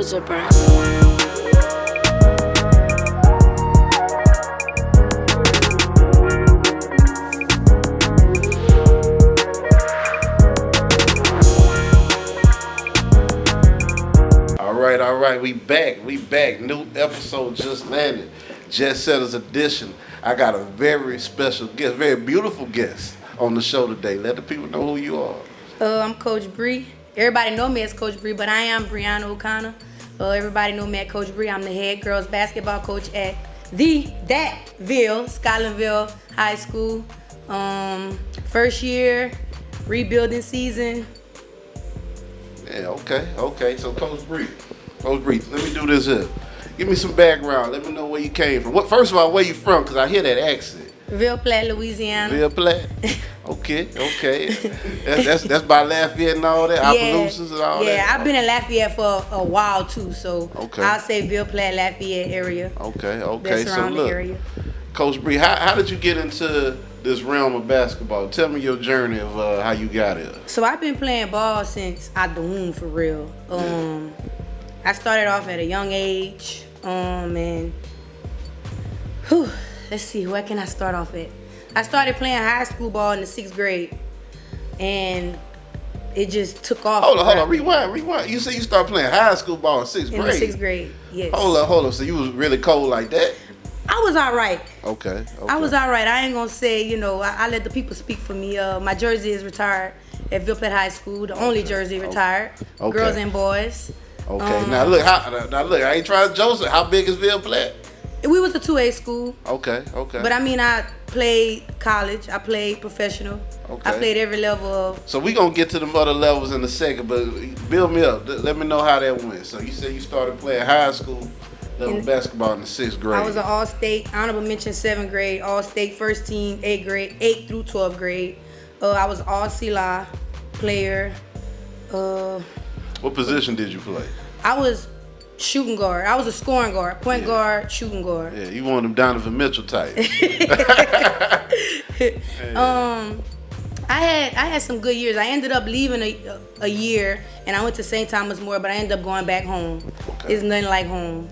loser, bro. All right, we back. New episode just landed. Jetsetters edition. I got a very special guest, very beautiful guest on the show today. Let the people know who you are. I'm Coach Bri. Everybody know me as Coach Bri, but I am Breonna O'Conner. Everybody know me as Coach Bri. I'm the head girls basketball coach at Ville, Scotlandville High School. First year, rebuilding season. Yeah, okay. So Coach Bri, let me do this here. Give me some background. Let me know where you came from. First of all, where you from? Because I hear that accent. Ville Platte, Louisiana. Ville Platte? Okay. That's by Lafayette and all that, Opelousas and all that? Yeah, I've been in Lafayette for a while too, so I'll say Ville Platte, Lafayette area. Okay. The surrounding area. Coach Bri, how did you get into this realm of basketball? Tell me your journey of how you got here. So I've been playing ball since out the womb for real. I started off at a young age, and let's see, where can I start off at? I started playing high school ball in the 6th grade, and it just took off. Hold on, rewind. You say you started playing high school ball in 6th grade? In the 6th grade, yes. Hold up. So you was really cold like that? I was all right. Okay. I was all right. I ain't gonna say, I let the people speak for me. My jersey is retired at Ville Platte High School, the only jersey retired, girls and boys. Okay. Now look, I ain't trying to joke. How big is Ville Platte? We was a 2A school. Okay. But I played college. I played professional. Okay. I played every level of. So we gonna get to them other levels in a second, but build me up. Let me know how that went. So you said you started playing high school level basketball in the 6th grade. I was an all-state, honorable mention 7th grade, all-state first team 8th grade, 8th through 12th grade. I was all CLA player. What position did you play? I was shooting guard. I was a scoring guard, point guard, shooting guard. Yeah, you one of them Donovan Mitchell types. I had some good years. I ended up leaving a year, and I went to St. Thomas More, but I ended up going back home. Okay. It's nothing like home.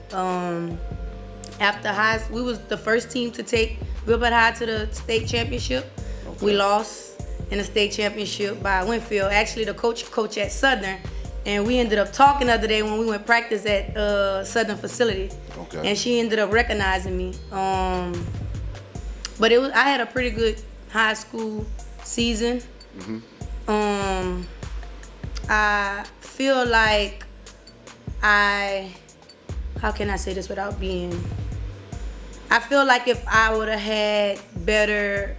After high, we was the first team to take Ville Platte High to the state championship. Okay. We lost in the state championship by Winfield. Actually, the coach at Southern, and we ended up talking the other day when we went practice at Southern facility. Okay. And she ended up recognizing me. But I had a pretty good high school season. Mm-hmm. I feel like how can I say this without being, I feel like if I would have had better,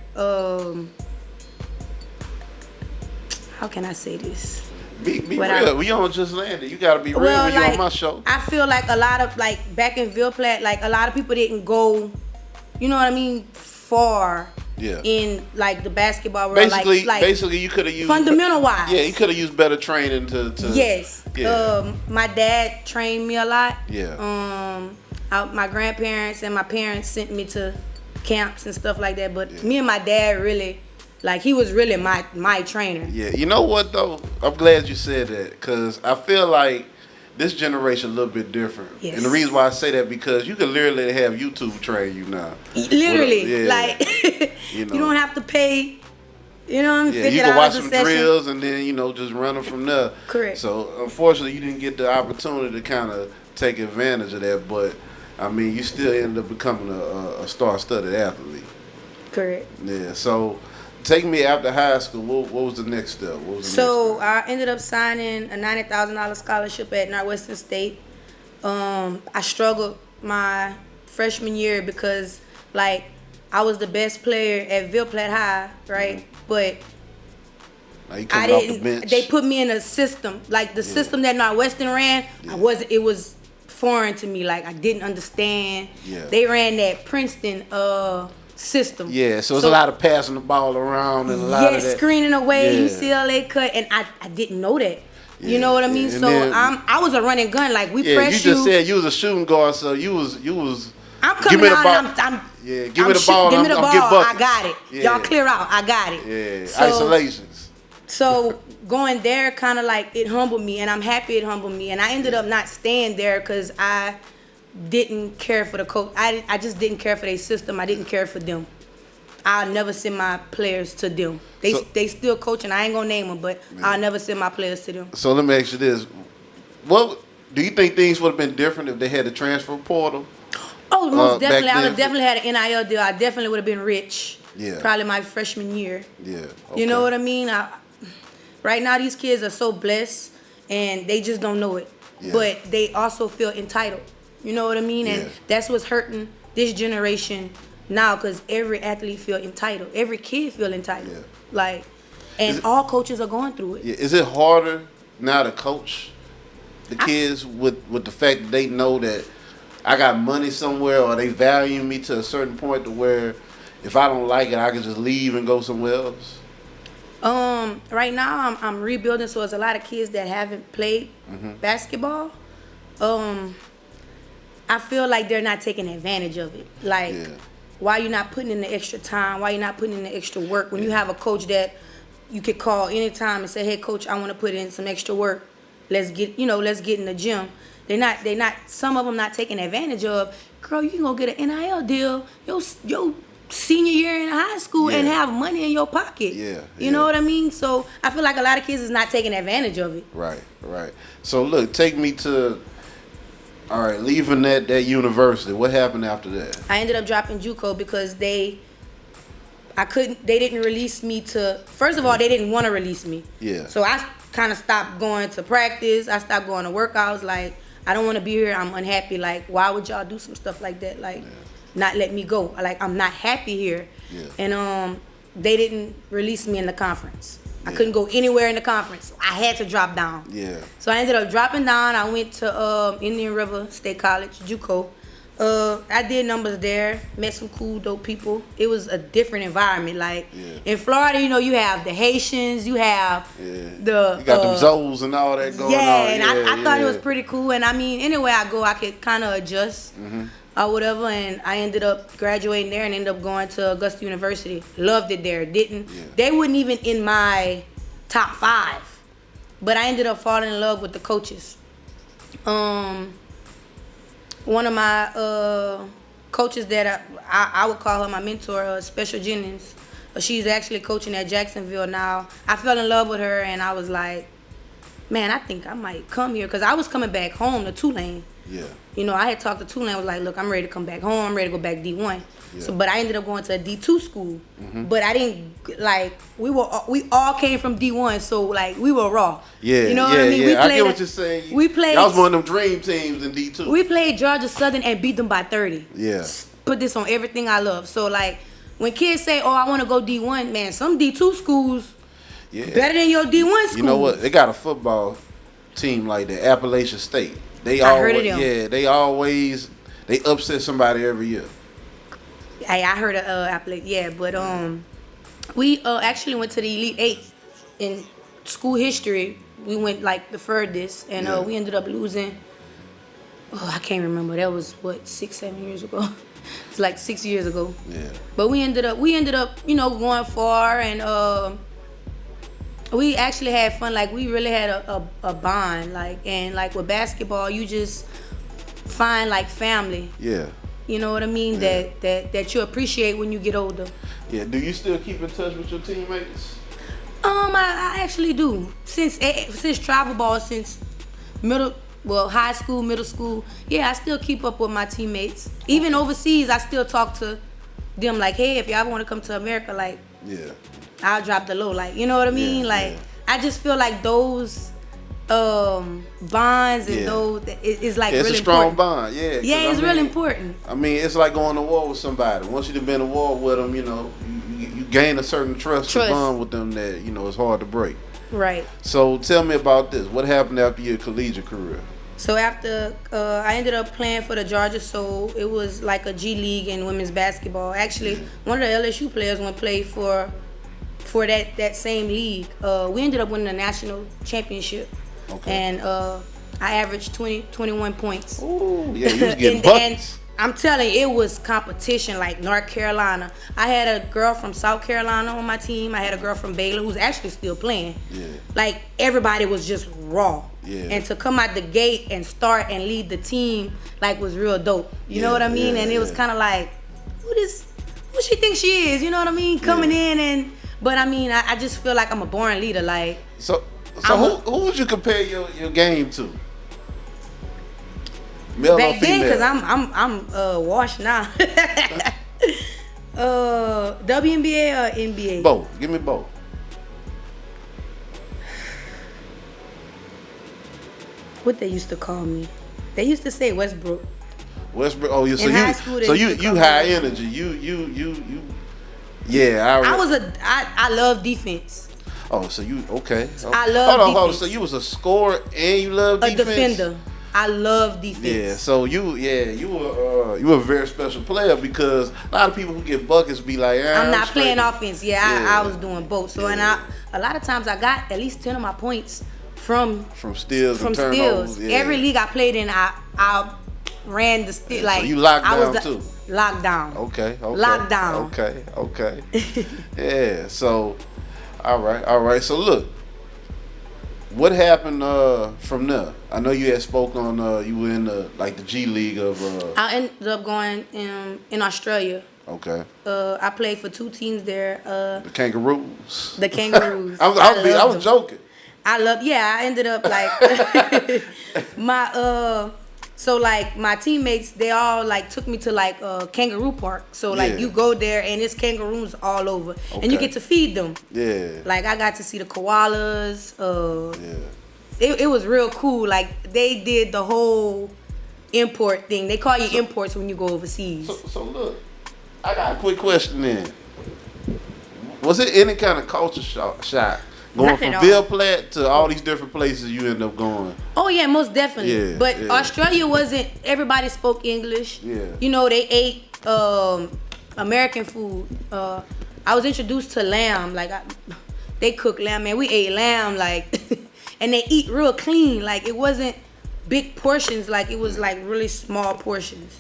how can I say this? Be real. We on Just Landed. You gotta be real when you're on my show. I feel like a lot of, back in Ville Platte, a lot of people didn't go, you know what I mean, far. Yeah. In the basketball world, basically you could have used fundamental wise. Yeah, you could have used better training to. Yes. Yeah. My dad trained me a lot. Yeah. My grandparents and my parents sent me to camps and stuff like that. But me and my dad really, he was really my trainer. Yeah. You know what though? I'm glad you said that because I feel like this generation a little bit different. Yes. And the reason why I say that because you can literally have YouTube train you now. Literally. You don't have to pay, you can watch some drills and then, just run them from there. Correct. So, unfortunately, you didn't get the opportunity to kind of take advantage of that. But, you still ended up becoming a star-studded athlete. Correct. Yeah. So, take me after high school. What was the next step? I ended up signing a $90,000 scholarship at Northwestern State. I struggled my freshman year because, I was the best player at Ville Platte High, right? Mm-hmm. But I didn't. They put me in a system, the system that Northwestern ran. Yeah. It was foreign to me. I didn't understand. Yeah. They ran that Princeton system. Yeah, so it's a lot of passing the ball around and a lot of that. Screening away, UCLA cut, and I didn't know that. Yeah. You know what I mean? And so then, I was a running gun. We press you just said you was a shooting guard, so you was. I'm coming out and I'm give me the ball. Give me the ball. I got it. Yeah. Y'all clear out. I got it. Yeah. So, isolations. So going there kind of like it humbled me, and I'm happy it humbled me. And I ended up not staying there because I didn't care for the coach. I just didn't care for their system. I didn't care for them. I'll never send my players to them. They still coaching. I ain't gonna name them, but I'll never send my players to them. So let me ask you this: what do you think things would have been different if they had the transfer portal? Oh, most definitely. I would have definitely had an NIL deal. I definitely would have been rich. Yeah. Probably my freshman year. Yeah. Okay. You know what I mean? Right now, these kids are so blessed, and they just don't know it. Yeah. But they also feel entitled. You know what I mean? And that's what's hurting this generation now, because every athlete feel entitled. Every kid feel entitled. Yeah. Like, and all coaches are going through it. Yeah. Is it harder now to coach the kids with the fact that they know that I got money somewhere, or they value me to a certain point to where if I don't like it, I can just leave and go somewhere else? Right now I'm rebuilding, so there's a lot of kids that haven't played basketball. I feel like they're not taking advantage of it. Like, why you not putting in the extra time? Why you not putting in the extra work? When you have a coach that you could call anytime and say, "Hey, coach, I want to put in some extra work. Let's get in the gym." They're not. Some of them not taking advantage of. Girl, you can go get an NIL deal. Your senior year in high school and have money in your pocket. You know what I mean? So I feel like a lot of kids is not taking advantage of it. Right. So look, take me to, all right, leaving that university. What happened after that? I ended up dropping JUCO because they didn't release me to, first of all, they didn't want to release me. Yeah. So I kind of stopped going to practice. I stopped going to workouts. Like, I don't want to be here. I'm unhappy. Like, why would y'all do some stuff like that? Like, not let me go. Like, I'm not happy here. Yeah. And they didn't release me in the conference. I couldn't go anywhere in the conference. So I had to drop down. Yeah. So I ended up dropping down. I went to Indian River State College, JUCO. I did numbers there, met some cool, dope people. It was a different environment. Like, in Florida, you have the Haitians, you have the... You got them Zoes and all that going on. And I thought it was pretty cool. And, I mean, anywhere I go, I could kind of adjust or whatever. And I ended up graduating there and ended up going to Augusta University. Loved it there. They weren't even in my top 5. But I ended up falling in love with the coaches. One of my coaches that I would call her my mentor, Special Jennings. She's actually coaching at Jacksonville now. I fell in love with her, and I was like, man, I think I might come here. Because I was coming back home to Tulane. Yeah. I had talked to Tulane. I was like, look, I'm ready to come back home. I'm ready to go back D1. Yeah. So, but I ended up going to a D2 school. But I didn't, like, we all came from D1, so, like, we were raw. Yeah, you know what I mean? Yeah. I get what you're saying. That was one of them dream teams in D2. We played Georgia Southern and beat them by 30. Yeah. Put this on everything I love. So, like, when kids say, oh, I want to go D1, man, some D2 schools better than your D1 school. You know what? They got a football team like that, Appalachian State. I heard of them. Yeah, they upset somebody every year. Hey, I heard of Appalachian, but we actually went to the Elite 8 in school history. We went like the furthest, and we ended up losing. Oh, I can't remember. That was 6-7 years ago. It's like 6 years ago. Yeah. But we ended up, going far, and we actually had fun. Like, we really had a bond. And with basketball, you just find like family. Yeah. You know what I mean? Yeah. That you appreciate when you get older. Yeah. Do you still keep in touch with your teammates? I actually do. Since travel ball, since high school, middle school. Yeah, I still keep up with my teammates. Even overseas, I still talk to them. Like, hey, if y'all want to come to America, like, I'll drop the low. Like, you know what I mean? I just feel like those bonds and those it's like it's really a strong important. Bond. Yeah, it's really important. I mean, it's like going to war with somebody. Once you've been to war with them, you gain a certain trust and bond with them that it's hard to break. Right. So tell me about this. What happened after your collegiate career? So after I ended up playing for the Georgia Soul, it was like a G League in women's basketball. Actually, one of the LSU players went play for that same league. We ended up winning the national championship. Okay. And I averaged 21 points. Ooh, yeah, you was getting buckets. I'm telling you, it was competition like North Carolina. I had a girl from South Carolina on my team. I had a girl from Baylor who's actually still playing. Yeah. Like, everybody was just raw. Yeah. And to come out the gate and start and lead the team, like, was real dope. You know what I mean? And it was kind of like, who she thinks she is? You know what I mean? Coming in but I mean, I just feel like I'm a born leader. Like, So who would you compare your game to? Male back or then, female? because I'm washed now. WNBA or NBA? Both. Give me both. What they used to call me? They used to say Westbrook. Westbrook. Oh, you. So In high school, they So used to you call high me. energy. You. Yeah. I love defense. Oh, so you okay? I love Hold on. defense. So you was a scorer and you love A defense. defender. I love defense. Yeah. So you were a very special player because a lot of people who get buckets be like, I'm not straight. playing offense. Yeah, Yeah. I was doing both. So and a lot of times I got at least 10 of my points from steals and turnovers. Yeah. Every league I played in, I ran the steal. Like, so you locked I down was too. Locked down. Okay. Locked down. Okay. Yeah. So, all right. So look, what happened from there? I know you had spoke on you were in the G League of. I ended up going in Australia. Okay. I played for 2 teams there. The Kangaroos. The Kangaroos. I loved was them. joking. I ended up like so like my teammates, they all like took me to like kangaroo park. So like Yeah. you go there and it's kangaroos all over, and you Okay. get to feed them. Yeah. Like I got to see the koalas. Yeah. It was real cool. Like they did the whole import thing. They call you imports when you go overseas. So look, I got a quick question then. Was it any kind of culture shock going Not from at all. Ville Platte to all these different places you end up going? Oh yeah, most definitely. Yeah, But yeah. Australia wasn't. Everybody spoke English. Yeah. You know, they ate American food. I was introduced to lamb. Like they cook lamb, man. We ate lamb, like, and they eat real clean. Like it wasn't big portions. Like it was like really small portions,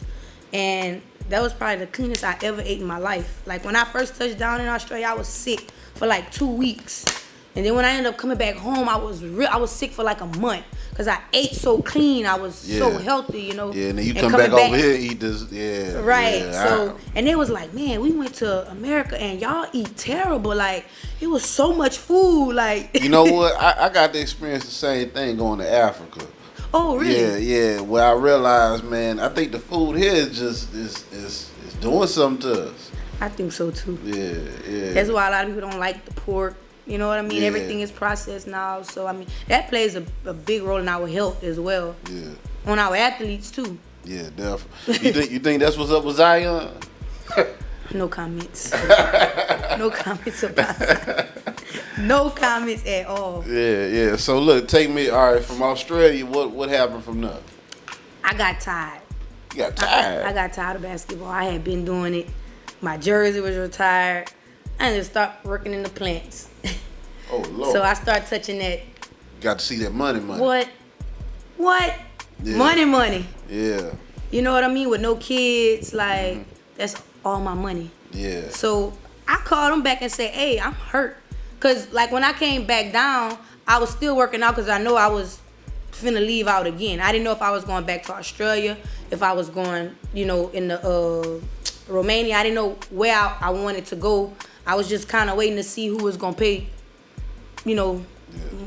and that was probably the cleanest I ever ate in my life. Like when I first touched down in Australia, I was sick for like 2 weeks. And then when I ended up coming back home, I was sick for like a month because I ate so clean. I was so healthy, you know. Yeah, and then you And come coming back over here and eat this. Yeah. Right. Yeah, So, and they was like, man, we went to America and y'all eat terrible. Like, it was so much food. Like, You know what? I got to experience the same thing going to Africa. Oh, really? Yeah. Where I realized, man, I think the food here is just is doing something to us. I think so too. Yeah. That's why a lot of people don't like the pork. You know what I mean? Yeah. Everything is processed now. So, I mean, that plays a big role in our health as well. Yeah. On our athletes too. Yeah, definitely. You think that's what's up with Zion? No comments. No comments about that. No comments at all. Yeah. So look, take me from Australia. What happened from there? I got tired. You got tired. I got tired of basketball. I had been doing it. My jersey was retired. I just started working in the plants. Oh Lord. So I started touching that. Got to see that money. What? Yeah. Money. Yeah. You know what I mean? With no kids, like, that's all my money. Yeah. So I called them back and said, hey, I'm hurt. Because, like, when I came back down, I was still working out because I know I was finna leave out again. I didn't know if I was going back to Australia, if I was going, you know, in the Romania. I didn't know where I wanted to go. I was just kind of waiting to see who was going to pay, you know,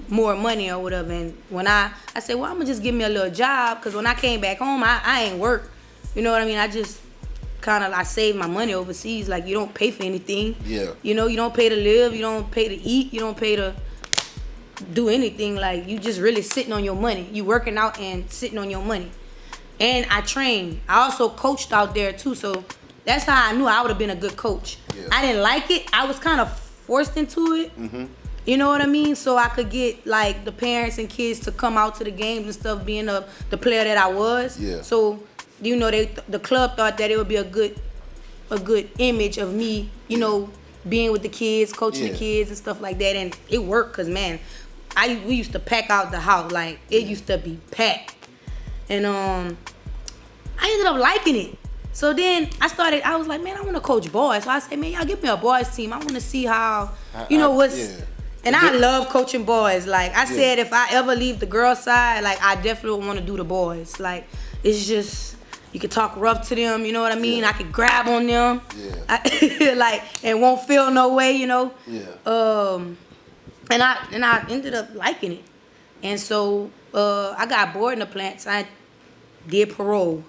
more money or whatever. And when I said, well, I'm going to just give me a little job because when I came back home, I ain't work. You know what I mean? I just I saved my money overseas. Like, you don't pay for anything. Yeah. You know, you don't pay to live. You don't pay to eat. You don't pay to do anything. Like, you just really sitting on your money. You working out and sitting on your money. And I trained. I also coached out there too. So that's how I knew I would have been a good coach. Yeah. I didn't like it. I was kind of forced into it. Mm-hmm. You know what I mean? So I could get like the parents and kids to come out to the games and stuff, being the player that I was. Yeah. So, you know, the club thought that it would be a good image of me, you know, being with the kids, coaching the kids and stuff like that. And it worked because, man, we used to pack out the house. Like, it used to be packed. And I ended up liking it. So then I was like, man, I want to coach boys. So I said, man, y'all give me a boys team. I want to see how, what's. Yeah. And I love coaching boys. Like I said, if I ever leave the girls side, like I definitely want to do the boys. Like it's just, you can talk rough to them, you know what I mean? I could grab on them. Yeah. Like, and won't feel no way, you know? Yeah. And I ended up liking it. And so I got bored in the plants. I did parole.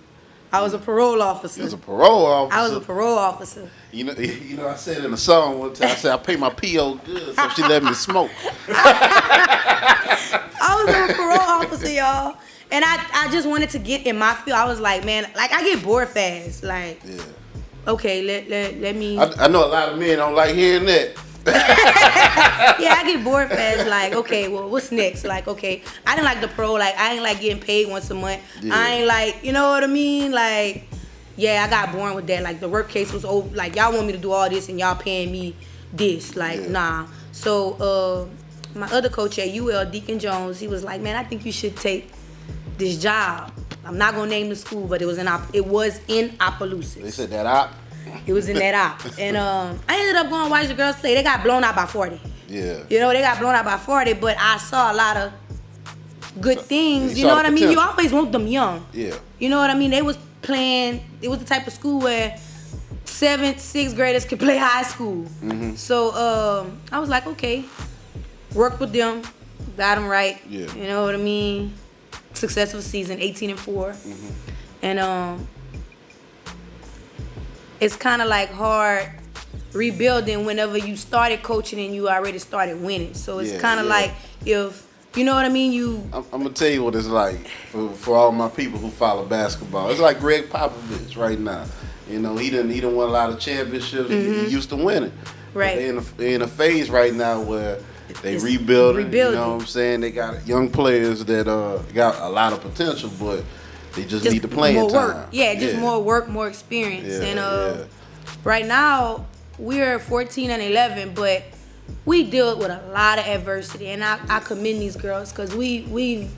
I was a parole officer. You was a parole officer? I was a parole officer. You know, I said in a song one time, I said I pay my PO good, so she let me smoke. I was a parole officer, y'all. And I just wanted to get in my field. I was like, man, like I get bored fast. Like, okay, let me. I know a lot of men don't like hearing that. Yeah, I get bored fast. Like, okay, well, what's next? Like, okay, I didn't like the pro. Like, I ain't like getting paid once a month. Yeah. I ain't like, you know what I mean? Like, yeah, I got bored with that. Like, the work case was over. Like, y'all want me to do all this and y'all paying me this. Like, nah. So, my other coach at UL, Deacon Jones, he was like, man, I think you should take this job. I'm not gonna name the school, but it was in Opelousas. They said that op. It was in that op. And I ended up going to watch the girls play. They got blown out by 40. Yeah. You know, they got blown out by 40, but I saw a lot of good things. You know what I mean? You always want them young. Yeah. You know what I mean? They was playing, it was the type of school where 7th, 6th graders could play high school. Mm-hmm. So I was like, okay, worked with them, got them right. Yeah. You know what I mean? Successful season, 18-4. Mm-hmm. And it's kind of like hard rebuilding whenever you started coaching and you already started winning. So it's kind of like if, you know what I mean, I'm going to tell you what it's like for all my people who follow basketball. It's like Greg Popovich right now. You know, he done won a lot of championships. Mm-hmm. He used to winning. Right. They're in a phase right now where they rebuilding. You know what I'm saying? They got young players that got a lot of potential, but they just need the playing more time. Work. Yeah, just more work, more experience. And right now, we're 14-11, but we deal with a lot of adversity. And I commend these girls because we've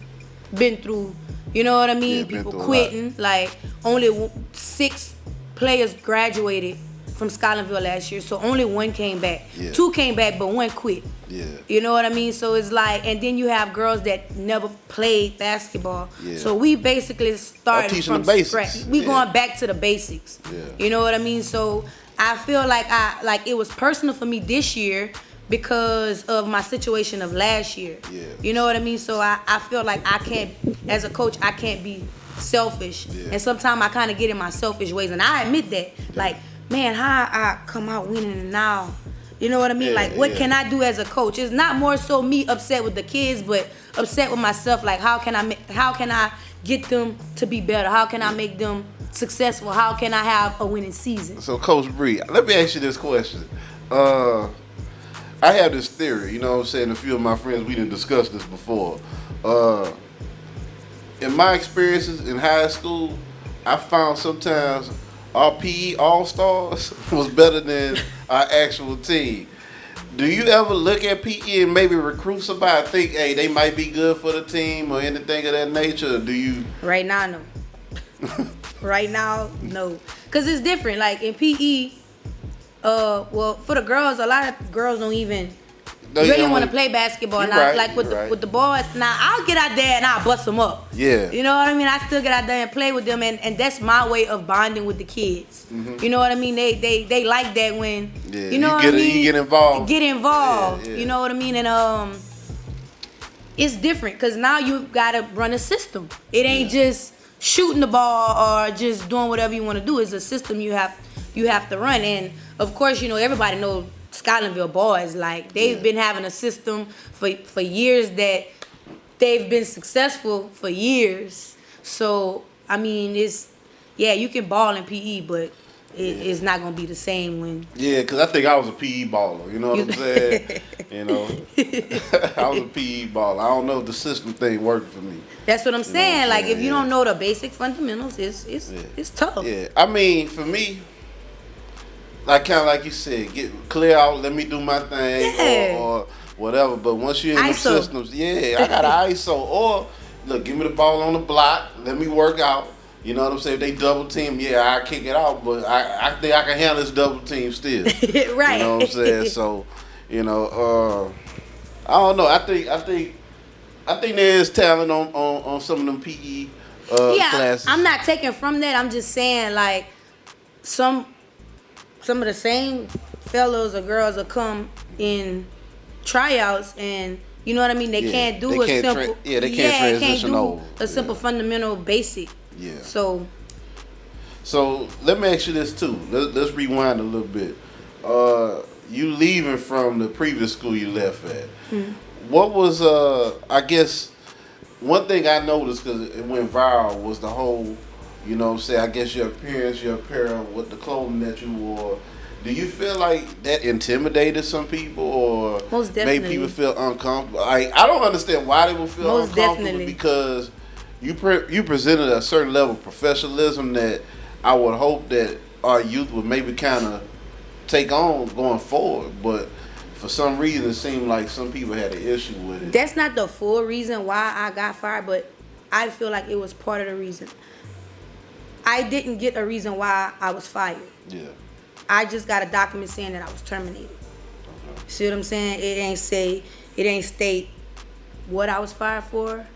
been through, you know what I mean? People quitting. Like, only 6 players graduated from Scotlandville last year, so only 1 came back. 2 came back, but 1 quit. Yeah. You know what I mean? So it's like, and then you have girls that never played basketball. Yeah. So we basically started from scratch. We going back to the basics. Yeah. You know what I mean? So I feel like it was personal for me this year because of my situation of last year. Yeah. You know what I mean? So I feel like I can't, as a coach, I can't be selfish. Yeah. And sometimes I kind of get in my selfish ways, and I admit that. Like, man, how I come out winning now? You know what I mean? Like, what can I do as a coach? It's not more so me upset with the kids, but upset with myself. Like, how can I get them to be better? How can I make them successful? How can I have a winning season? So, Coach Bri, let me ask you this question. I have this theory. You know what I'm saying? A few of my friends, we didn't discuss this before. In my experiences in high school, I found sometimes our PE All-Stars was better than our actual team. Do you ever look at PE and maybe recruit somebody, think, hey, they might be good for the team or anything of that nature? Or do you? Right now, no. Right now, no. Because it's different. Like, in PE, well, for the girls, a lot of girls don't even really want to play basketball. Now, like with the boys, now I'll get out there and I'll bust them up. Yeah. You know what I mean? I still get out there and play with them, and that's my way of bonding with the kids. Mm-hmm. You know what I mean? They like that when you know what I mean. You get involved. Get involved. Yeah. You know what I mean? And it's different because now you gotta run a system. It ain't just shooting the ball or just doing whatever you want to do. It's a system you have to run. And of course, you know, everybody knows Scotlandville boys, like they've been having a system for years that they've been successful for years. So I mean, you can ball in PE, but it's not gonna be the same when. Yeah, because I think I was a PE baller. You know what I'm saying? You know, I was a PE baller. I don't know if the system thing worked for me. That's what I'm saying. Like if you don't know the basic fundamentals, it's tough. Yeah, I mean, for me. Like kind of like you said, get clear out, let me do my thing, or whatever. But once you're in the systems, I got an ISO. Or look, give me the ball on the block, let me work out. You know what I'm saying? If they double team, yeah, I kick it out, but I think I can handle this double team still. Right. You know what I'm saying? So, you know, I don't know. I think there is talent on some of them PE classes. I'm not taking from that. I'm just saying like some of the same fellows or girls will come in tryouts and you know what I mean. They can't do they can't transition over. A simple fundamental basic. Yeah. So let me ask you this too. Let's rewind a little bit. You leaving from the previous school you left at. Mm-hmm. What was I guess one thing I noticed because it went viral was the whole, you know what I'm saying, I guess your appearance, your apparel with the clothing that you wore. Do you feel like that intimidated some people or most definitely made people feel uncomfortable? I don't understand why they would feel most uncomfortable definitely. Because you presented a certain level of professionalism that I would hope that our youth would maybe kind of take on going forward, but for some reason it seemed like some people had an issue with it. That's not the full reason why I got fired, but I feel like it was part of the reason. I didn't get a reason why I was fired. Yeah. I just got a document saying that I was terminated. Okay. See what I'm saying? It ain't state what I was fired for.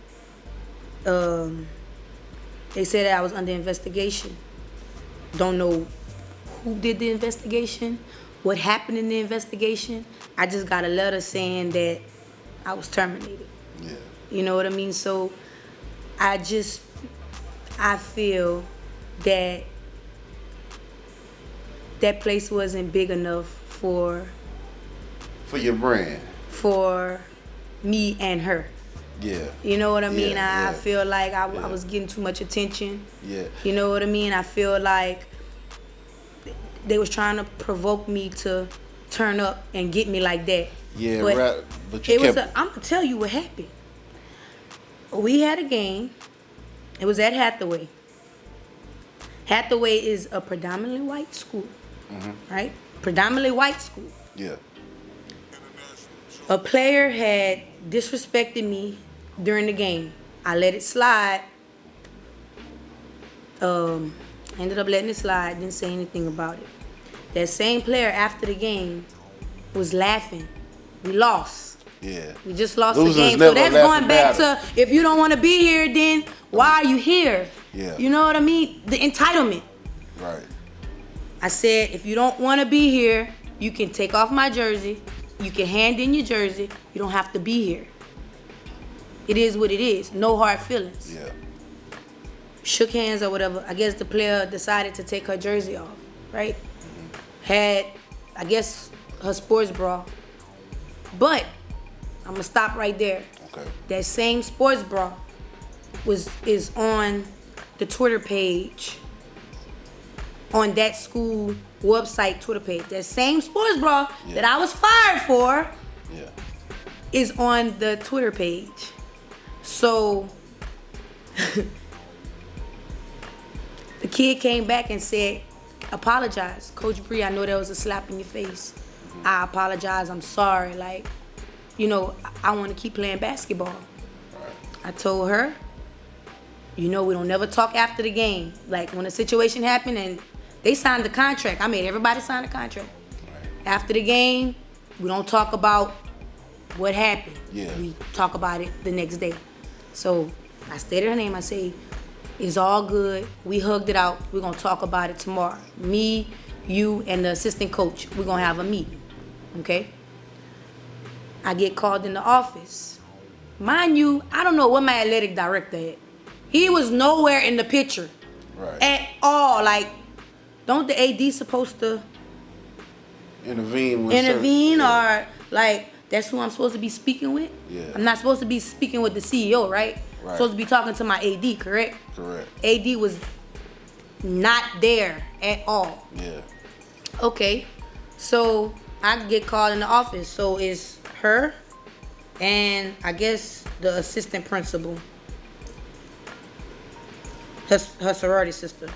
They said that I was under investigation. Don't know who did the investigation, what happened in the investigation. I just got a letter saying that I was terminated. Yeah. You know what I mean? So I feel that that place wasn't big enough for your brand. For me and her. Yeah. You know what I mean? Yeah, I feel like I was getting too much attention. Yeah. You know what I mean? I feel like they was trying to provoke me to turn up and get me like that. Yeah, but right. But you I'm gonna tell you what happened. We had a game. It was at Hathaway. Hathaway is a predominantly white school, right? Predominantly white school. Yeah. A player had disrespected me during the game. I let it slide. I ended up letting it slide, didn't say anything about it. That same player after the game was laughing. We lost. Yeah. We just lost Losers the game. never So that's laugh going back about to if you don't want to be here, then why are you here? Yeah. You know what I mean? The entitlement. Right. I said, if you don't want to be here, you can take off my jersey. You can hand in your jersey. You don't have to be here. It is what it is. No hard feelings. Yeah. Shook hands or whatever. I guess the player decided to take her jersey off, right? Had, I guess, her sports bra. But I'm gonna stop right there. Okay. That same sports bra is on the Twitter page, on that school website Twitter page. That same sports bra that I was fired for is on the Twitter page. So the kid came back and said, apologize. Coach Bri, I know that was a slap in your face. I apologize. I'm sorry. Like, you know, I want to keep playing basketball. I told her, you know, we don't never talk after the game. Like, when a situation happened and they signed the contract, I made everybody sign the contract. After the game, we don't talk about what happened. Yeah. We talk about it the next day. So I stated her name. I say, it's all good. We hugged it out. We're going to talk about it tomorrow. Me, you, and the assistant coach, we're going to have a meeting. Okay? I get called in the office. Mind you, I don't know what my athletic director had. He was nowhere in the picture. Right. At all. Like, don't the AD supposed to intervene or, like, that's who I'm supposed to be speaking with? Yeah. I'm not supposed to be speaking with the CEO, right? I'm supposed to be talking to my AD, correct? Correct. AD was not there at all. Yeah. Okay. So I get called in the office. So it's her and I guess the assistant principal. Her sorority sister.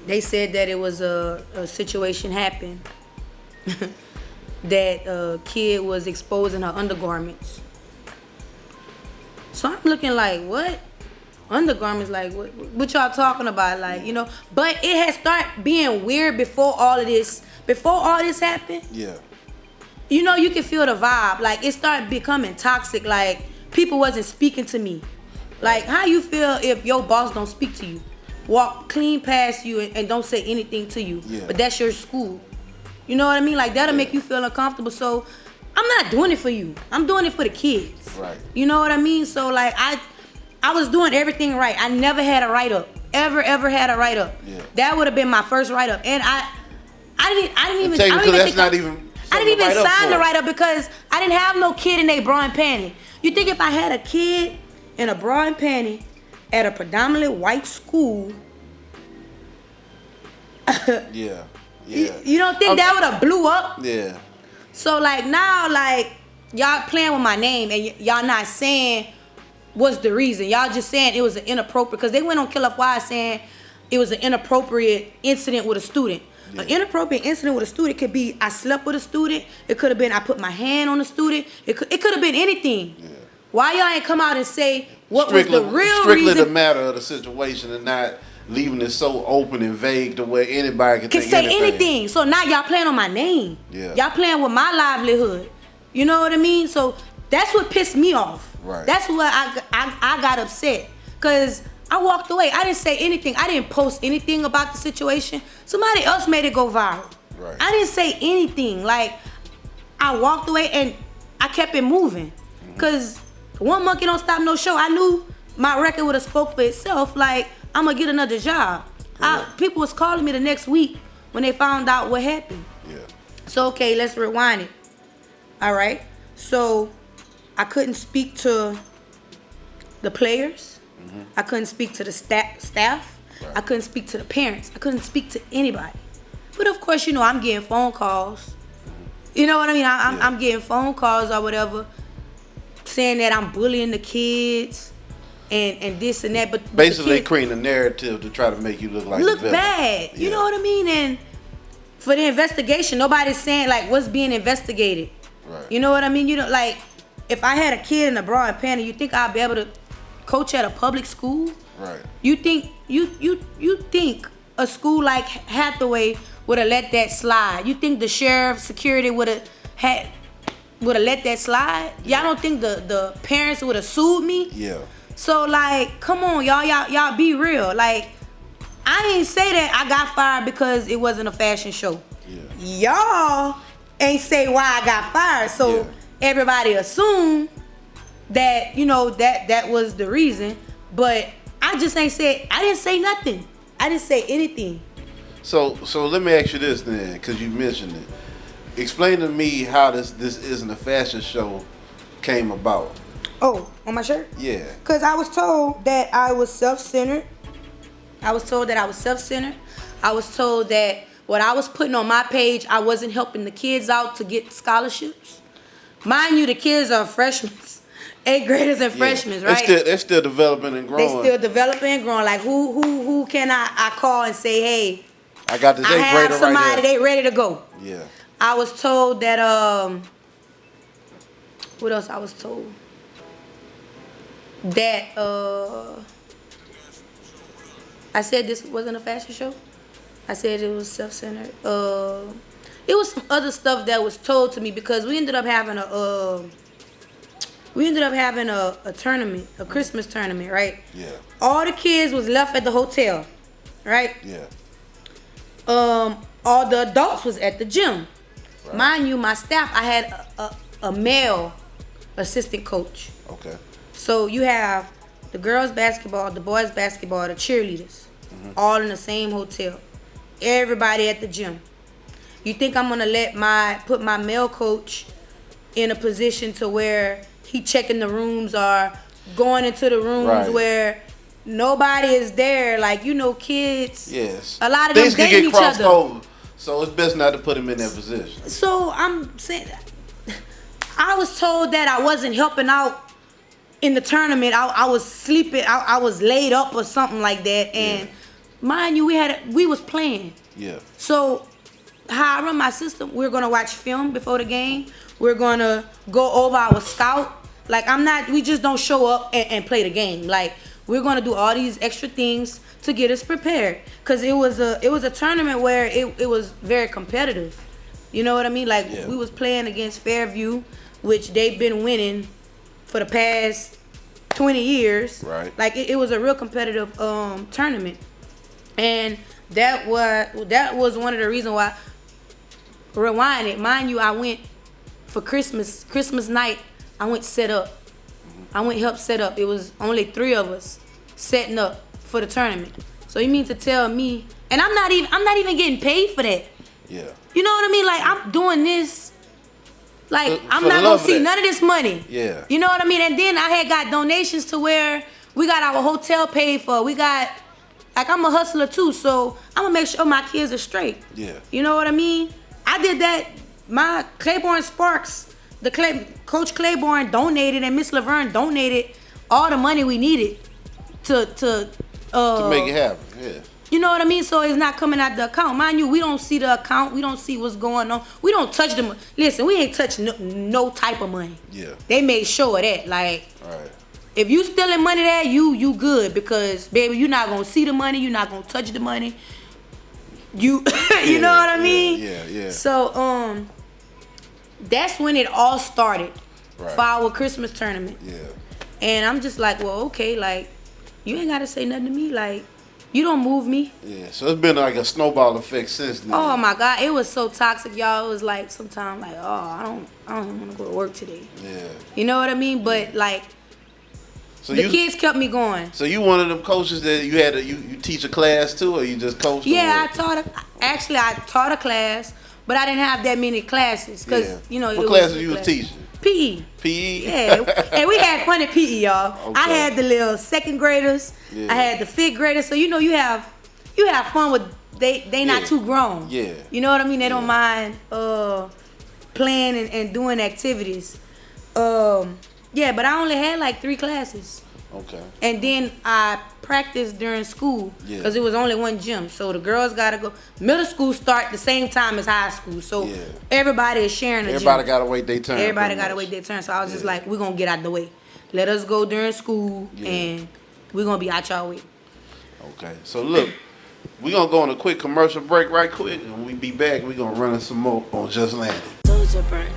They said that it was a situation happened that a kid was exposing her undergarments. So I'm looking like, what? Undergarments, like, what y'all talking about? Like, you know, but it had started being weird before all this happened. Yeah. You know, you can feel the vibe. Like, it started becoming toxic. Like, people wasn't speaking to me. Like, how you feel if your boss don't speak to you? Walk clean past you and don't say anything to you. Yeah. But that's your school. You know what I mean? Like, that'll make you feel uncomfortable. So, I'm not doing it for you. I'm doing it for the kids. Right. You know what I mean? So, like, I was doing everything right. I never had a write-up. Ever had a write-up. Yeah. That would have been my first write-up. And I didn't even sign the write-up because I didn't have no kid in a bra and panty. You think if I had a kid in a bra and panty at a predominantly white school, yeah. You don't think that would have blew up? Yeah. So like now, like y'all playing with my name and y'all not saying what's the reason. Y'all just saying it was an inappropriate, because they went on Kill Up Wise saying it was an inappropriate incident with a student. Yeah. An inappropriate incident with a student could be I slept with a student. It could have been I put my hand on a student. It could have been anything. Yeah. Why y'all ain't come out and say what was the real strictly reason? The matter of the situation and not leaving it so open and vague to where anybody can think say anything. So now y'all playing on my name. Yeah. Y'all playing with my livelihood. You know what I mean? So that's what pissed me off. Right. That's what I got upset. Because I walked away. I didn't say anything. I didn't post anything about the situation. Somebody else made it go viral. Right. I didn't say anything. Like, I walked away and I kept it moving. Because one monkey don't stop no show. I knew my record would have spoke for itself. Like, I'm going to get another job. People was calling me the next week when they found out what happened. Yeah. So, okay, let's rewind it. All right? So, I couldn't speak to the players. Mm-hmm. I couldn't speak to the staff. Right. I couldn't speak to the parents. I couldn't speak to anybody. But, of course, you know, I'm getting phone calls. You know what I mean? I'm getting phone calls or whatever saying that I'm bullying the kids. And this and that, but basically creating a narrative to try to make you look bad. You know what I mean? And for the investigation, nobody's saying like what's being investigated. Right. You know what I mean? You know, like if I had a kid in a bra and panty, you think I'd be able to coach at a public school? Right. You think you think a school like Hathaway would have let that slide? You think the sheriff, security would have let that slide? Y'all don't think the parents would have sued me? Yeah. So like, come on, y'all be real. Like, I didn't say that I got fired because it wasn't a fashion show. Yeah. Y'all ain't say why I got fired. So everybody assumed that, you know, that was the reason. But I just ain't said, I didn't say nothing. I didn't say anything. So let me ask you this then, because you mentioned it. Explain to me how this isn't a fashion show came about. Oh, on my shirt? Yeah. Because I was told that I was self-centered. I was told that what I was putting on my page, I wasn't helping the kids out to get scholarships. Mind you, the kids are freshmen, 8th graders and freshmen, right? They're still developing and growing. Like who can I call and say, hey, I got this 8th grader right here. I have somebody, they ready to go. Yeah. I was told that what else I was told? That I said this wasn't a fashion show. I said it was self-centered. It was some other stuff that was told to me because we ended up having a tournament, a Christmas tournament, right? Yeah. All the kids was left at the hotel, right? Yeah. All the adults was at the gym. Right. Mind you, my staff, I had a male assistant coach. Okay. So you have the girls basketball, the boys basketball, the cheerleaders, all in the same hotel. Everybody at the gym. You think I'm gonna put my male coach in a position to where he checking the rooms or going into the rooms where nobody is there? Like, you know, kids. Yes. A lot of them dating each other. Over, so it's best not to put him in that position. So I'm saying, I was told that I wasn't helping out in the tournament. I was sleeping. I was laid up or something like that. And mind you, we was playing. Yeah. So how I run my system, we're gonna watch film before the game. We're gonna go over our scout. Like we just don't show up and play the game. Like we're gonna do all these extra things to get us prepared. Cause it was a tournament where it was very competitive. You know what I mean? Like we was playing against Fairview, which they've been winning for the past 20 years. Right. Like it was a real competitive tournament. And that was one of the reasons why. Rewind it, mind you, I went for Christmas night. I went set up. I went help set up. It was only 3 of us setting up for the tournament. So you mean to tell me? And I'm not even getting paid for that. Yeah. You know what I mean? Like I'm doing this. Like I'm not gonna see none of this money. Yeah. You know what I mean? And then I had got donations to where we got our hotel paid for. We got, like, I'm a hustler too, so I'm gonna make sure my kids are straight. Yeah. You know what I mean? I did that. My Claiborne Sparks, Coach Claiborne donated and Miss Laverne donated all the money we needed to make it happen. Yeah. You know what I mean? So it's not coming out the account. Mind you, we don't see the account. We don't see what's going on. We don't touch them. Listen, we ain't touch no type of money. Yeah. They made sure of that. Like, right. If you stealing money there, you good, because baby, you're not gonna see the money. You're not gonna touch the money. You know what I mean? Yeah. So that's when it all started right. for our Christmas tournament. Yeah. And I'm just like, well, okay, like you ain't gotta say nothing to me, like you don't move me. Yeah. So it's been like a snowball effect since then. Oh my God, it was so toxic, y'all. It was like sometimes like, oh, I don't want to go to work today. Yeah. You know what I mean? But like. So the kids kept me going. So you one of them coaches that you had you teach a class too, or you just coach? Yeah, I taught a class, but I didn't have that many classes because you know. What classes you was teaching? PE. PE. Yeah, and we had fun at PE, y'all. Okay. I had the little second graders. Yeah. I had the fifth graders. So you know you have fun with they not too grown. Yeah. You know what I mean? They don't mind playing and doing activities. Yeah, but I only had like 3 classes. Okay. And then I practiced during school because it was only one gym. So the girls gotta go. Middle school start the same time as high school. So everybody is sharing a gym. Everybody gotta wait their turn. Everybody gotta wait their turn. So I was just like, we're gonna get out the way. Let us go during school and we're gonna be out y'all way. Okay. So look, we're gonna go on a quick commercial break right quick, and when we be back, we're gonna run some more on Just Landed. Those are burnt.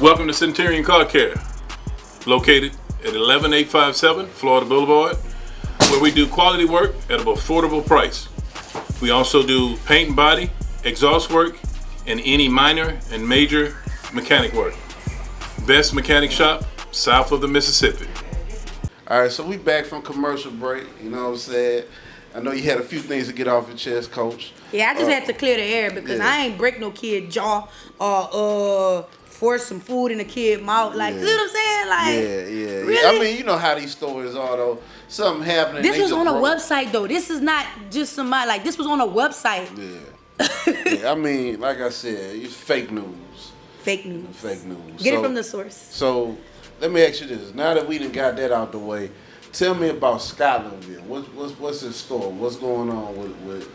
Welcome to Centurion Car Care, located at 11857 Florida Boulevard, where we do quality work at an affordable price. We also do paint and body, exhaust work, and any minor and major mechanic work. Best mechanic shop south of the Mississippi. All right, so we back from commercial break. You know what I'm saying? I know you had a few things to get off your chest, Coach. Yeah, I just had to clear the air because I ain't break no kid jaw or force some food in a kid mouth. Like, you know what I'm saying? Like, really? I mean, you know how these stories are, though. Something happening. This was on a website, though. This is not just somebody. Like, this was on a website. Yeah. I mean, like I said, it's fake news. Fake news. Fake news. Get it from the source. So, let me ask you this. Now that we done got that out the way, tell me about Scotlandville. What's in store? What's going on with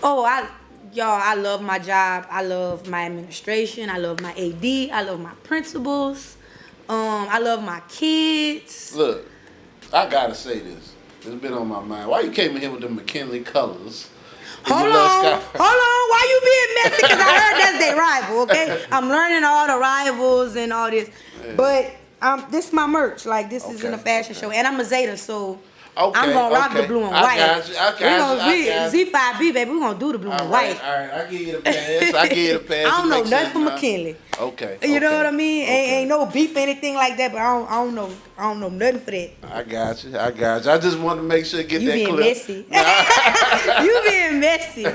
Oh, I love my job. I love my administration. I love my AD. I love my principals. I love my kids. Look, I gotta say this. It's been on my mind. Why you came in here with the McKinley colors? Hold on. Why you being messy? Because I heard that's their rival, okay? I'm learning all the rivals and all this. Yeah. But this is my merch. Like, this is in a fashion show. And I'm a Zeta, so I'm going to rock the blue and white. I got you. Z5B, baby, we're going to do the blue and white. All right, I give you the pass. I don't know nothing from McKinley. Okay. You know what I mean? Ain't no beef or anything like that, but I don't know nothing for that. I got you. I just wanted to make sure get that clip. Messy. You being messy.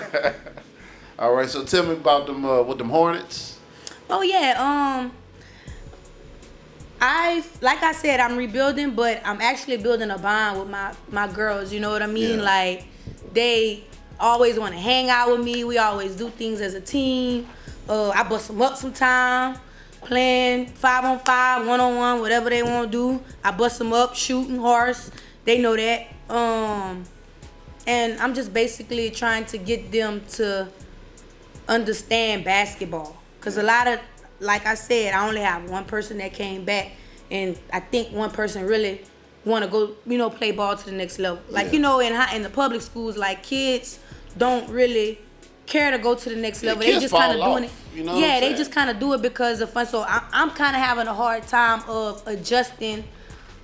All right, so tell me about them with them Hornets. Oh yeah, like I said, I'm rebuilding, but I'm actually building a bond with my girls. You know what I mean? Yeah. Like, they always want to hang out with me. We always do things as a team. I bust them up sometime, playing 5-on-5, 1-on-1, whatever they want to do. I bust them up, shooting, horse. They know that. And I'm just basically trying to get them to understand basketball. Because a lot of, like I said, I only have one person that came back, and I think one person really want to go, play ball to the next level. Like, in the public schools, like, kids don't really care to go to the next level. They just kind of doing it. They just kind of do it because of fun. So I'm kind of having a hard time of adjusting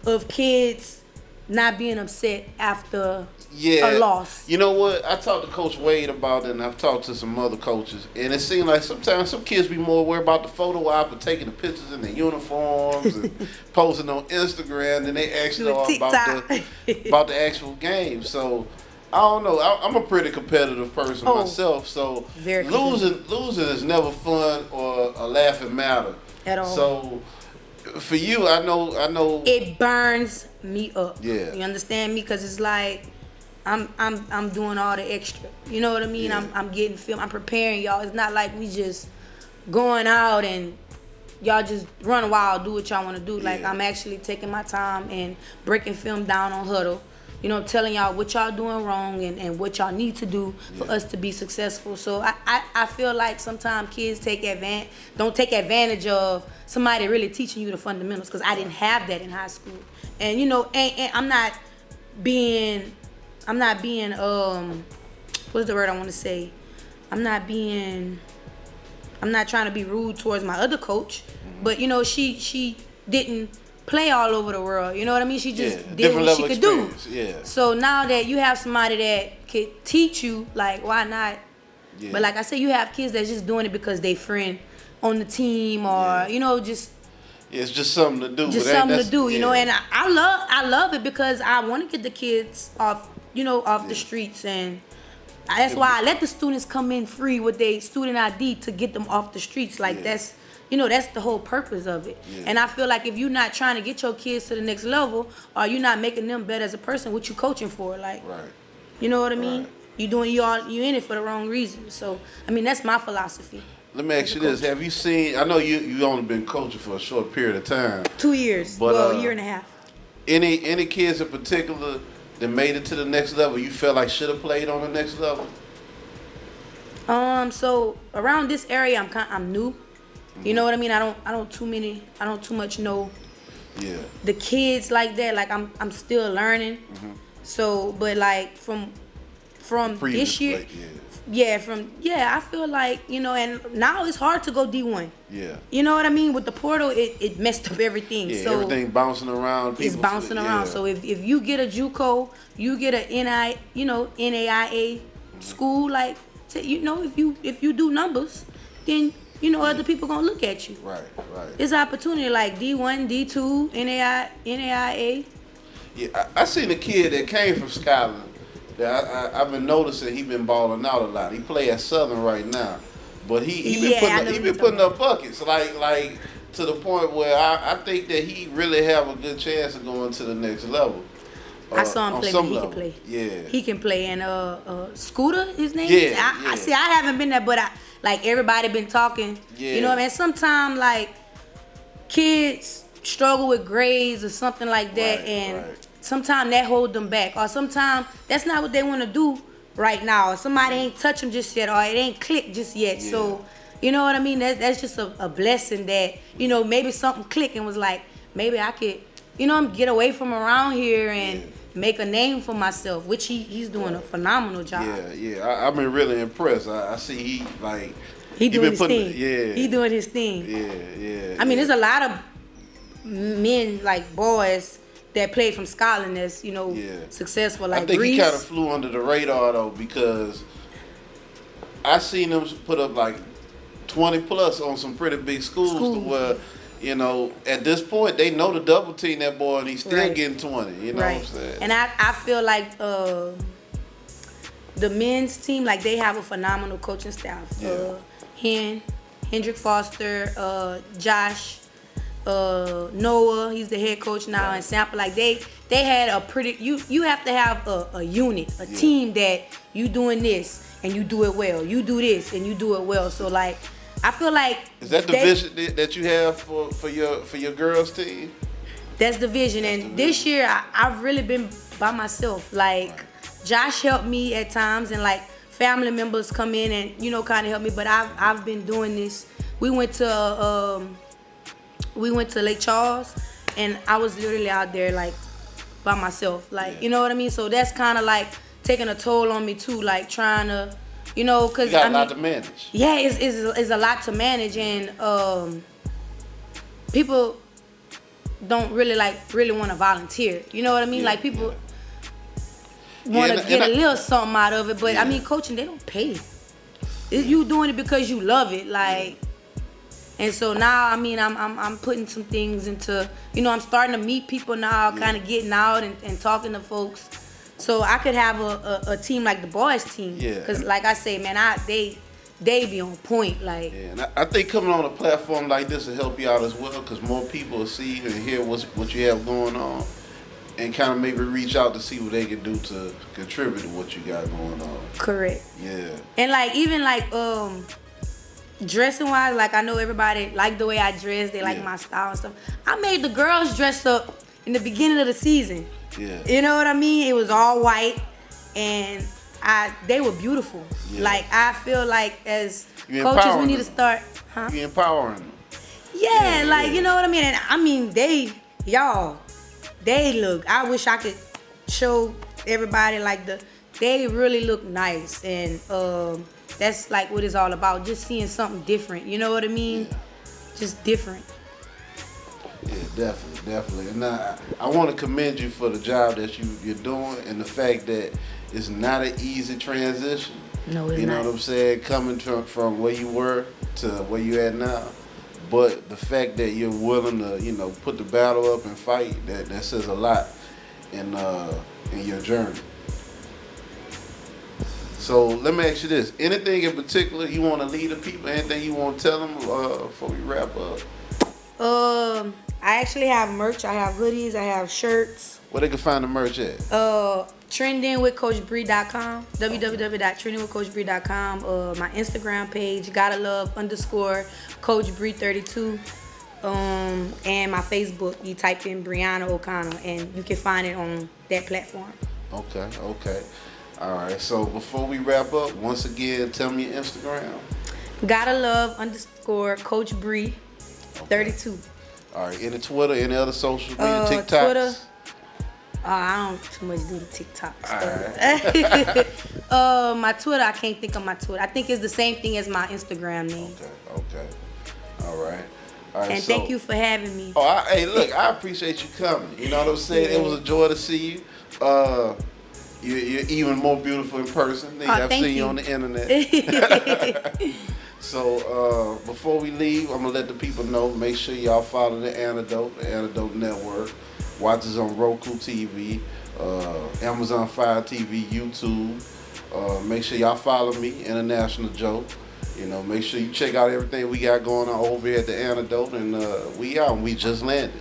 of kids not being upset after a loss. You know what? I talked to Coach Wade about it, and I've talked to some other coaches, and it seems like sometimes some kids be more worried about the photo op and taking the pictures in their uniforms and posting on Instagram than they actually are about the actual game. So I don't know. I'm a pretty competitive person myself, so losing is never fun or a laughing matter at all. So for you, I know it burns me up. Yeah, you understand me? Because it's like I'm doing all the extra. You know what I mean? Yeah. I'm getting film. I'm preparing y'all. It's not like we just going out and y'all just run wild, do what y'all want to do. Like, I'm actually taking my time and breaking film down on huddle. Telling y'all what y'all doing wrong and what y'all need to do for us to be successful. So I feel like sometimes kids don't take advantage of somebody really teaching you the fundamentals, because I didn't have that in high school. And and I'm not being what's the word I want to say? I'm not trying to be rude towards my other coach, but she didn't play all over the world. You know what I mean? She just did what she could do. Yeah. So now that you have somebody that could teach you, like, why not? Yeah. But like I said, you have kids that's just doing it because they friend on the team, or just. Yeah, it's just something to do. Just something to do, and I love it because I want to get the kids off, off the streets, and that's why I let the students come in free with their student ID to get them off the streets. Like, that's the whole purpose of it. Yeah. And I feel like if you're not trying to get your kids to the next level, or you're not making them better as a person, what you coaching for? Like, right. You know what I mean? Right. You in it for the wrong reason. So, I mean, that's my philosophy. Let me ask you this. Have you seen, I know you only been coaching for a short period of time. 2 years. But, a year and a half. Any kids in particular that made it to the next level you felt like should have played on the next level? So around this area, I'm new. Mm-hmm. You know what I mean? I don't too much know the kids like that. Like, I'm still learning. Mm-hmm. So, but like from this year, I feel like, and now it's hard to go D1. Yeah. You know what I mean? With the portal, it messed up everything. Yeah, so everything bouncing around. It's bouncing around. So if you get a JUCO, you get a NAIA school, like, if you do numbers, then other people gonna look at you. Right. It's an opportunity, like D1, D2, NAIA. Yeah, I seen a kid that came from Scotland. I've been noticing he been balling out a lot. He play at Southern right now, but he been putting up buckets like to the point where I think that he really have a good chance of going to the next level. I saw him play. He can play. Yeah, he can play. And Scooter, his name. Yeah, I see. I haven't been there, but everybody been talking. Yeah. You know what I mean? Sometimes like kids struggle with grades or something like that, and sometimes that hold them back, or sometimes that's not what they want to do right now, or somebody ain't touch them just yet, or it ain't clicked just yet. Yeah. So, you know what I mean? That's just a blessing that, maybe something clicked and was like, maybe I could, get away from around here and make a name for myself, which he's doing a phenomenal job. I've been really impressed. I see he doing his thing. Yeah, he doing his thing. Yeah. I mean, there's a lot of men like boys that played from Scotland that's successful. Like I think Reese. he kind of flew under the radar though, because I seen them put up like 20 plus on some pretty big schools. To where, at this point they know to double team that boy and he's still getting 20. You know what I'm saying? And I feel like the men's team, like they have a phenomenal coaching staff. Hendrick Foster, Josh, Noah, he's the head coach now, and Sample. Like they had a pretty. You have to have a unit, a team that you doing this and you do it well. You do this and you do it well. So like, I feel like is that the vision that you have for your girls team? That's the vision. And this year I've really been by myself. Like Josh helped me at times, and like family members come in and kind of help me. But I've been doing this. We went to Lake Charles, and I was literally out there like by myself. Like you know what I mean. So that's kind of like taking a toll on me too. Like trying to, because you got a lot to manage. Yeah, it's a lot to manage, and people don't really want to volunteer. You know what I mean? Like people want to get a little something out of it, but I mean, coaching, they don't pay. You doing it because you love it, like. And so now, I mean, I'm putting some things into, I'm starting to meet people now, kind of getting out and talking to folks, so I could have a team like the boys team. Because like I say, man, they be on point, like. Yeah, and I think coming on a platform like this will help you out as well, because more people will see and hear what you have going on, and kind of maybe reach out to see what they can do to contribute to what you got going on. Correct. Yeah. And like even like dressing wise, like I know everybody like the way I dress, they like my style and stuff. I made the girls dress up in the beginning of the season. Yeah. You know what I mean? It was all white, and they were beautiful. Yeah. Like I feel like as coaches we need to start, You empowering them. Yeah, like you know what I mean? And I mean they look, I wish I could show everybody like they really look nice, and that's like what it's all about, just seeing something different, you know what I mean? Yeah. Just different. Yeah, definitely. And I want to commend you for the job that you're doing, and the fact that it's not an easy transition. No, it's not. You know what I'm saying? Coming from where you were to where you at now. But the fact that you're willing to, put the battle up and fight, that says a lot in your journey. So let me ask you this. Anything in particular you want to lead the people? Anything you want to tell them before we wrap up? I actually have merch. I have hoodies. I have shirts. Where they can find the merch at? Trendingwithcoachbri.com. www.trendingwithcoachbri.com. My Instagram page, gotta-love_CoachBri32. And my Facebook, you type in Breonna O'Conner, and you can find it on that platform. Okay. All right, so before we wrap up, once again, tell me your Instagram. Gotta-love_CoachBri32. All right, any Twitter, any other social media, TikToks? Twitter. I don't too much do the TikTok stuff. Right. My Twitter, I can't think of my Twitter. I think it's the same thing as my Instagram name. Okay. All right. And thank you for having me. Hey, look, I appreciate you coming. You know what I'm saying? Yeah. It was a joy to see you. You're even more beautiful in person than I've seen you on the internet. So before we leave, I'm going to let the people know, make sure y'all follow the Antidote Network. Watch us on Roku TV, Amazon Fire TV, YouTube. Make sure y'all follow me, International Joe. Make sure you check out everything we got going on over here at the Antidote. And we just landed.